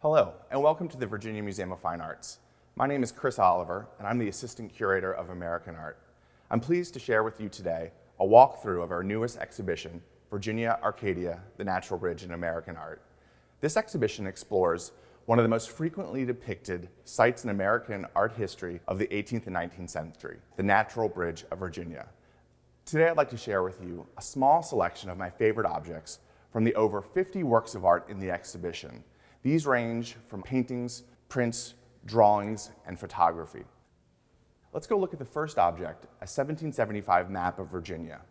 Hello, and welcome to the Virginia Museum of Fine Arts. My name is Chris Oliver, and I'm the Assistant Curator of American Art. I'm pleased to share with you today a walkthrough of our newest exhibition, Virginia, Arcadia, the Natural Bridge in American Art. This exhibition explores one of the most frequently depicted sites in American art history of the 18th and 19th century, the Natural Bridge of Virginia. Today I'd like to share with you a small selection of my favorite objects from the over 50 works of art in the exhibition. These range from paintings, prints, drawings, and photography. Let's go look at the first object, a 1775 map of Virginia.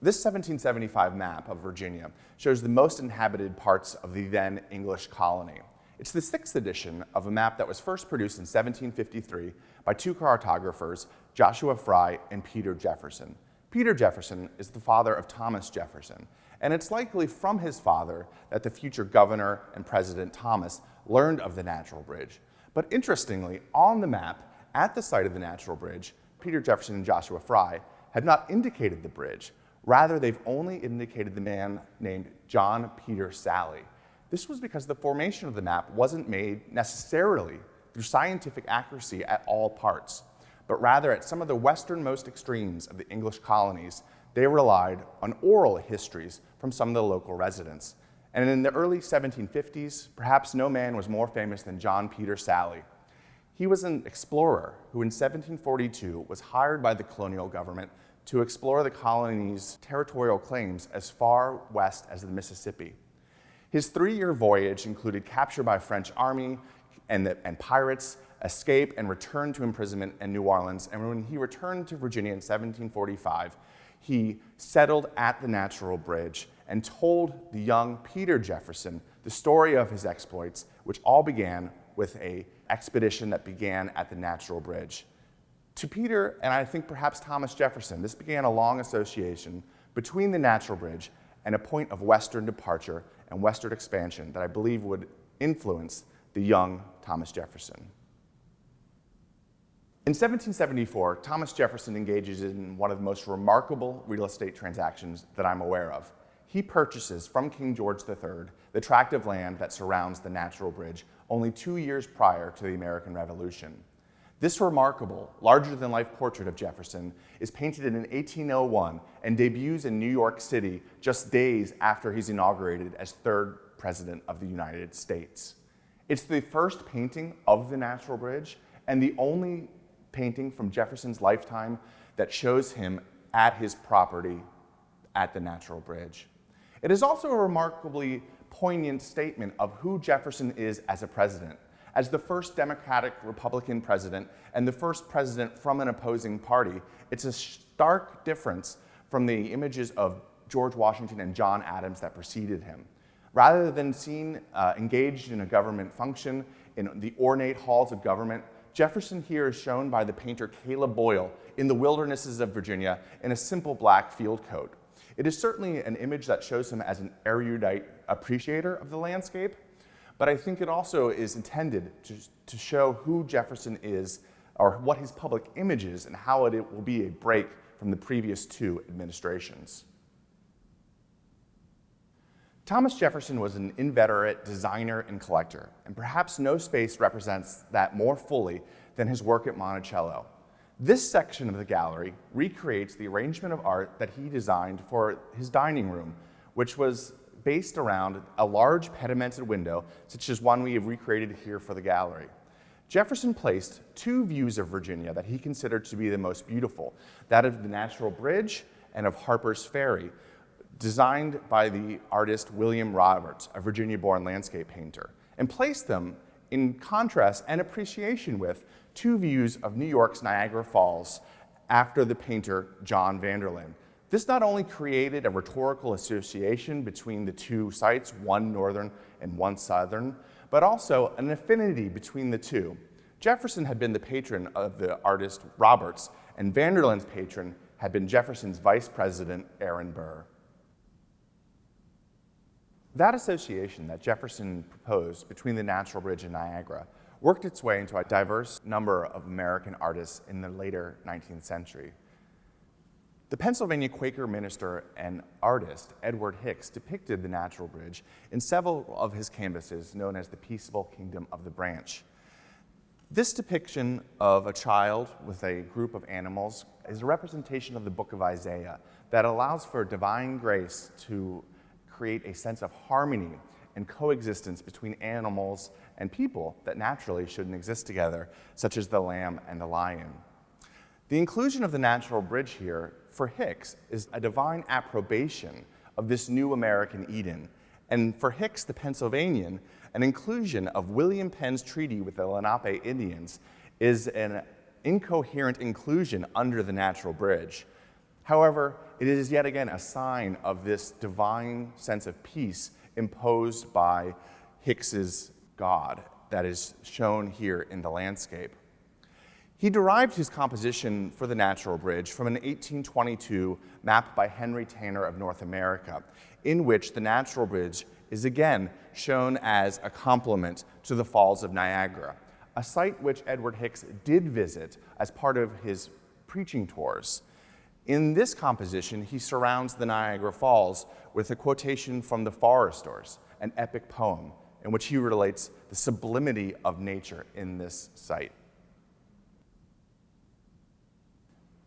This 1775 map of Virginia shows the most inhabited parts of the then English colony. It's the 6th edition of a map that was first produced in 1753 by two cartographers, Joshua Fry and Peter Jefferson. Peter Jefferson is the father of Thomas Jefferson, and it's likely from his father that the future governor and President Thomas learned of the Natural Bridge. But interestingly, on the map, at the site of the Natural Bridge, Peter Jefferson and Joshua Fry had not indicated the bridge. Rather, they've only indicated the man named John Peter Sally. This was because the formation of the map wasn't made necessarily through scientific accuracy at all parts, but rather at some of the westernmost extremes of the English colonies, they relied on oral histories from some of the local residents. And in the early 1750s, perhaps no man was more famous than John Peter Sally. He was an explorer who in 1742 was hired by the colonial government to explore the colony's territorial claims as far west as the Mississippi. His 3-year voyage included capture by French army and pirates, escape and return to imprisonment in New Orleans, and when he returned to Virginia in 1745, he settled at the Natural Bridge and told the young Peter Jefferson the story of his exploits, which all began with an expedition that began at the Natural Bridge. To Peter, and I think perhaps Thomas Jefferson, this began a long association between the Natural Bridge and a point of western departure and western expansion that I believe would influence the young Thomas Jefferson. In 1774, Thomas Jefferson engages in one of the most remarkable real estate transactions that I'm aware of. He purchases from King George III the tract of land that surrounds the Natural Bridge only 2 years prior to the American Revolution. This remarkable, larger-than-life portrait of Jefferson is painted in 1801 and debuts in New York City just days after he's inaugurated as 3rd President of the United States. It's the first painting of the Natural Bridge and the only painting from Jefferson's lifetime that shows him at his property at the Natural Bridge. It is also a remarkably poignant statement of who Jefferson is as a president. As the first Democratic Republican president and the first president from an opposing party, it's a stark difference from the images of George Washington and John Adams that preceded him. Rather than seen engaged in a government function in the ornate halls of government, Jefferson here is shown by the painter Caleb Boyle in the wildernesses of Virginia in a simple black field coat. It is certainly an image that shows him as an erudite appreciator of the landscape, but I think it also is intended to show who Jefferson is or what his public image is and how it will be a break from the previous 2 administrations. Thomas Jefferson was an inveterate designer and collector, and perhaps no space represents that more fully than his work at Monticello. This section of the gallery recreates the arrangement of art that he designed for his dining room, which was based around a large pedimented window, such as one we have recreated here for the gallery. Jefferson placed 2 views of Virginia that he considered to be the most beautiful, that of the Natural Bridge and of Harper's Ferry, designed by the artist William Roberts, a Virginia-born landscape painter, and placed them in contrast and appreciation with 2 views of New York's Niagara Falls after the painter John Vanderlyn. This not only created a rhetorical association between the 2 sites, one northern and one southern, but also an affinity between the 2. Jefferson had been the patron of the artist Roberts, and Vanderlyn's patron had been Jefferson's vice president, Aaron Burr. That association that Jefferson proposed between the Natural Bridge and Niagara worked its way into a diverse number of American artists in the later 19th century. The Pennsylvania Quaker minister and artist Edward Hicks depicted the natural bridge in several of his canvases known as the Peaceable Kingdom of the Branch. This depiction of a child with a group of animals is a representation of the book of Isaiah that allows for divine grace to create a sense of harmony and coexistence between animals and people that naturally shouldn't exist together, such as the lamb and the lion. The inclusion of the natural bridge here for Hicks is a divine approbation of this new American Eden, and for Hicks, the Pennsylvanian, an inclusion of William Penn's treaty with the Lenape Indians is an incoherent inclusion under the natural bridge. However, it is yet again a sign of this divine sense of peace imposed by Hicks's God that is shown here in the landscape. He derived his composition for the natural bridge from an 1822 map by Henry Tanner of North America, in which the natural bridge is again shown as a complement to the Falls of Niagara, a site which Edward Hicks did visit as part of his preaching tours. In this composition, he surrounds the Niagara Falls with a quotation from the Foresters, an epic poem in which he relates the sublimity of nature in this site.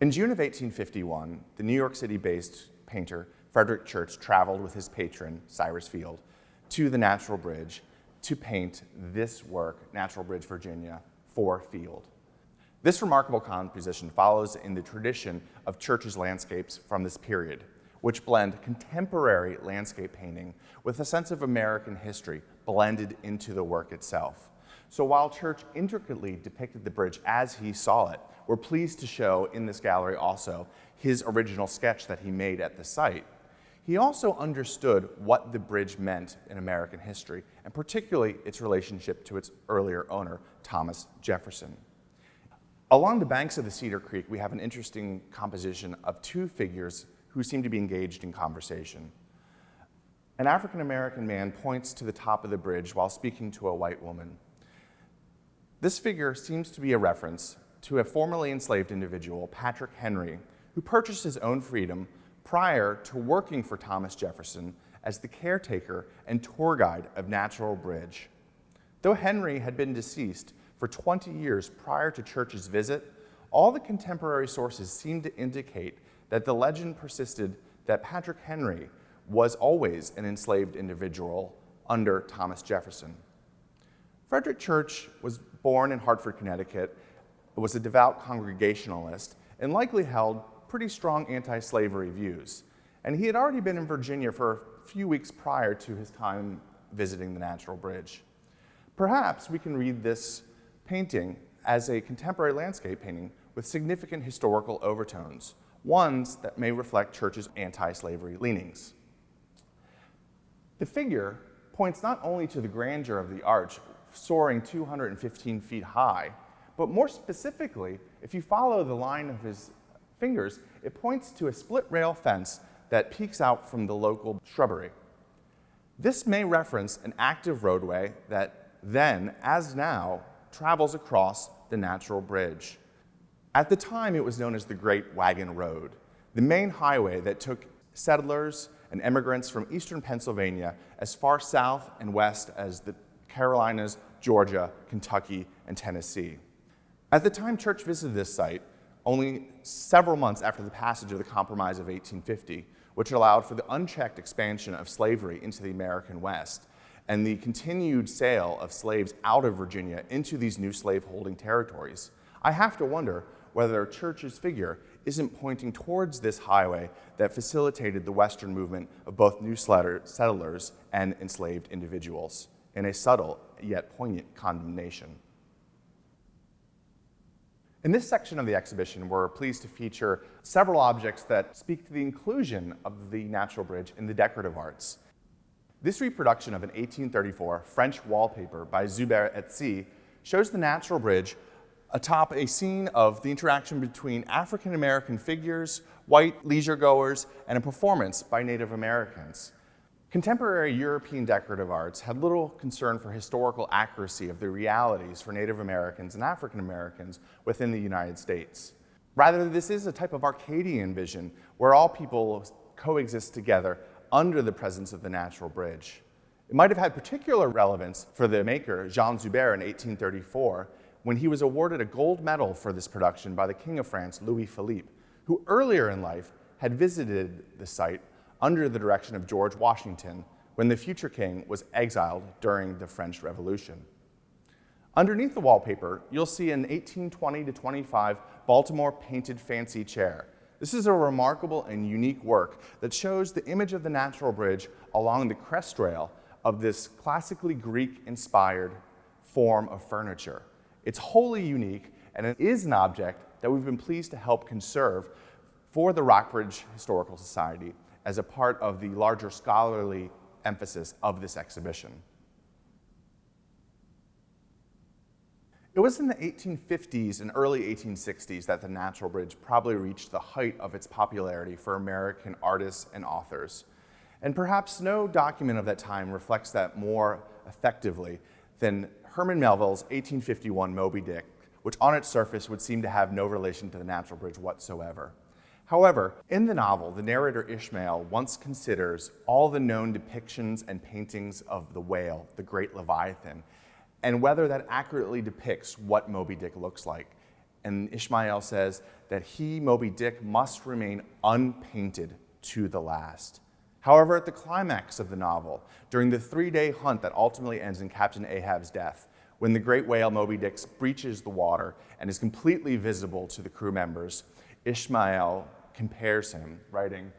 In June of 1851, the New York City-based painter Frederick Church traveled with his patron, Cyrus Field, to the Natural Bridge to paint this work, Natural Bridge, Virginia, for Field. This remarkable composition follows in the tradition of Church's landscapes from this period, which blend contemporary landscape painting with a sense of American history blended into the work itself. So while Church intricately depicted the bridge as he saw it, we're pleased to show in this gallery also his original sketch that he made at the site. He also understood what the bridge meant in American history, and particularly its relationship to its earlier owner, Thomas Jefferson. Along the banks of the Cedar Creek, we have an interesting composition of two figures who seem to be engaged in conversation. An African-American man points to the top of the bridge while speaking to a white woman. This figure seems to be a reference to a formerly enslaved individual, Patrick Henry, who purchased his own freedom prior to working for Thomas Jefferson as the caretaker and tour guide of Natural Bridge. Though Henry had been deceased for 20 years prior to Church's visit, all the contemporary sources seem to indicate that the legend persisted that Patrick Henry was always an enslaved individual under Thomas Jefferson. Frederick Church was born in Hartford, Connecticut, was a devout Congregationalist, and likely held pretty strong anti-slavery views. And he had already been in Virginia for a few weeks prior to his time visiting the Natural Bridge. Perhaps we can read this painting as a contemporary landscape painting with significant historical overtones, ones that may reflect Church's anti-slavery leanings. The figure points not only to the grandeur of the arch, soaring 215 feet high, but more specifically, if you follow the line of his fingers, it points to a split rail fence that peeks out from the local shrubbery. This may reference an active roadway that then, as now, travels across the Natural Bridge. At the time, it was known as the Great Wagon Road, the main highway that took settlers and immigrants from eastern Pennsylvania as far south and west as the Carolinas, Georgia, Kentucky, and Tennessee. At the time Church visited this site, only several months after the passage of the Compromise of 1850, which allowed for the unchecked expansion of slavery into the American West and the continued sale of slaves out of Virginia into these new slaveholding territories, I have to wonder whether Church's figure isn't pointing towards this highway that facilitated the Western movement of both new settlers and enslaved individuals in a subtle yet poignant condemnation. In this section of the exhibition, we're pleased to feature several objects that speak to the inclusion of the Natural Bridge in the decorative arts. This reproduction of an 1834 French wallpaper by Zuber et Cie shows the Natural Bridge atop a scene of the interaction between African-American figures, white leisure-goers, and a performance by Native Americans. Contemporary European decorative arts had little concern for historical accuracy of the realities for Native Americans and African Americans within the United States. Rather, this is a type of Arcadian vision where all people coexist together under the presence of the natural bridge. It might have had particular relevance for the maker, Jean Joubert, in 1834, when he was awarded a gold medal for this production by the King of France, Louis Philippe, who earlier in life had visited the site under the direction of George Washington when the future king was exiled during the French Revolution. Underneath the wallpaper, you'll see an 1820-25 Baltimore painted fancy chair. This is a remarkable and unique work that shows the image of the natural bridge along the crest rail of this classically Greek-inspired form of furniture. It's wholly unique, and it is an object that we've been pleased to help conserve for the Rockbridge Historical Society as a part of the larger scholarly emphasis of this exhibition. It was in the 1850s and early 1860s that the natural bridge probably reached the height of its popularity for American artists and authors. And perhaps no document of that time reflects that more effectively than Herman Melville's 1851 Moby Dick, which on its surface would seem to have no relation to the natural bridge whatsoever. However, in the novel, the narrator Ishmael once considers all the known depictions and paintings of the whale, the great Leviathan, and whether that accurately depicts what Moby Dick looks like. And Ishmael says that he, Moby Dick, must remain unpainted to the last. However, at the climax of the novel, during the 3-day hunt that ultimately ends in Captain Ahab's death, when the great whale Moby Dick breaches the water and is completely visible to the crew members, Ishmael compares him, writing,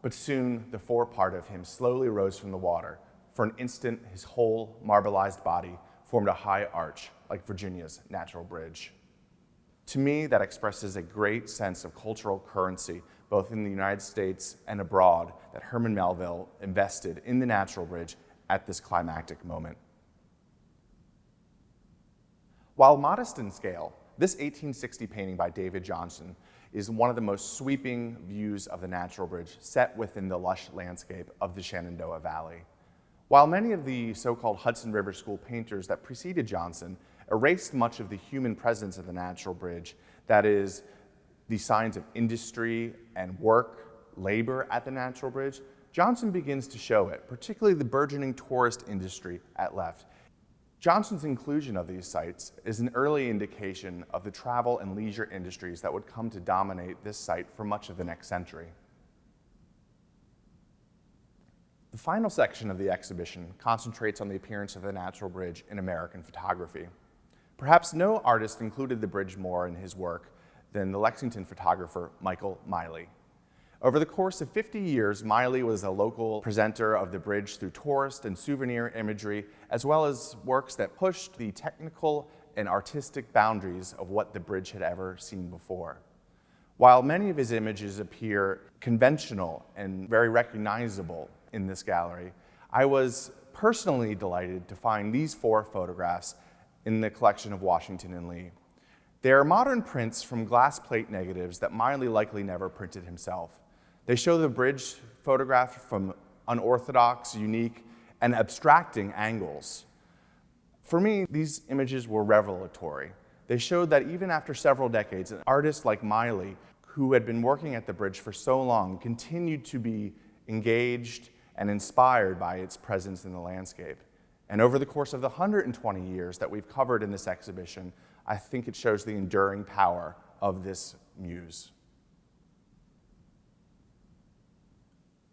"But soon the forepart of him slowly rose from the water. For an instant his whole marbleized body formed a high arch like Virginia's natural bridge." To me, that expresses a great sense of cultural currency, both in the United States and abroad, that Herman Melville invested in the natural bridge at this climactic moment. While modest in scale, this 1860 painting by David Johnson is one of the most sweeping views of the natural bridge set within the lush landscape of the Shenandoah Valley. While many of the so-called Hudson River School painters that preceded Johnson erased much of the human presence of the natural bridge, that is, the signs of industry and work, labor at the natural bridge, Johnson begins to show it, particularly the burgeoning tourist industry at left. Johnson's inclusion of these sites is an early indication of the travel and leisure industries that would come to dominate this site for much of the next century. The final section of the exhibition concentrates on the appearance of the natural bridge in American photography. Perhaps no artist included the bridge more in his work than the Lexington photographer Michael Miley. Over the course of 50 years, Miley was a local presenter of the bridge through tourist and souvenir imagery, as well as works that pushed the technical and artistic boundaries of what the bridge had ever seen before. While many of his images appear conventional and very recognizable in this gallery, I was personally delighted to find these 4 photographs in the collection of Washington and Lee. They are modern prints from glass plate negatives that Miley likely never printed himself. They show the bridge photographed from unorthodox, unique, and abstracting angles. For me, these images were revelatory. They showed that even after several decades, an artist like Miley, who had been working at the bridge for so long, continued to be engaged and inspired by its presence in the landscape. And over the course of the 120 years that we've covered in this exhibition, I think it shows the enduring power of this muse.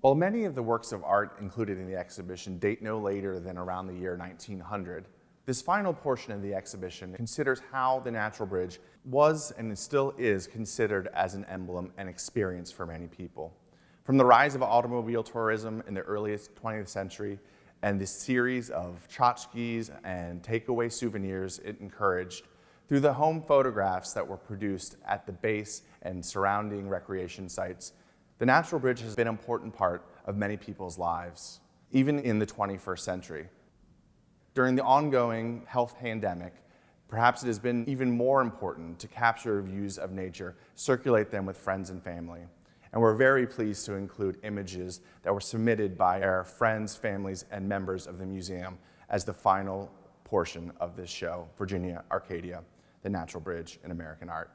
While many of the works of art included in the exhibition date no later than around the year 1900, this final portion of the exhibition considers how the natural bridge was and still is considered as an emblem and experience for many people. From the rise of automobile tourism in the earliest 20th century and the series of tchotchkes and takeaway souvenirs it encouraged, through the home photographs that were produced at the base and surrounding recreation sites, the natural bridge has been an important part of many people's lives, even in the 21st century. During the ongoing health pandemic, perhaps it has been even more important to capture views of nature, circulate them with friends and family. And we're very pleased to include images that were submitted by our friends, families, and members of the museum as the final portion of this show, Virginia, Arcadia, the Natural Bridge in American Art.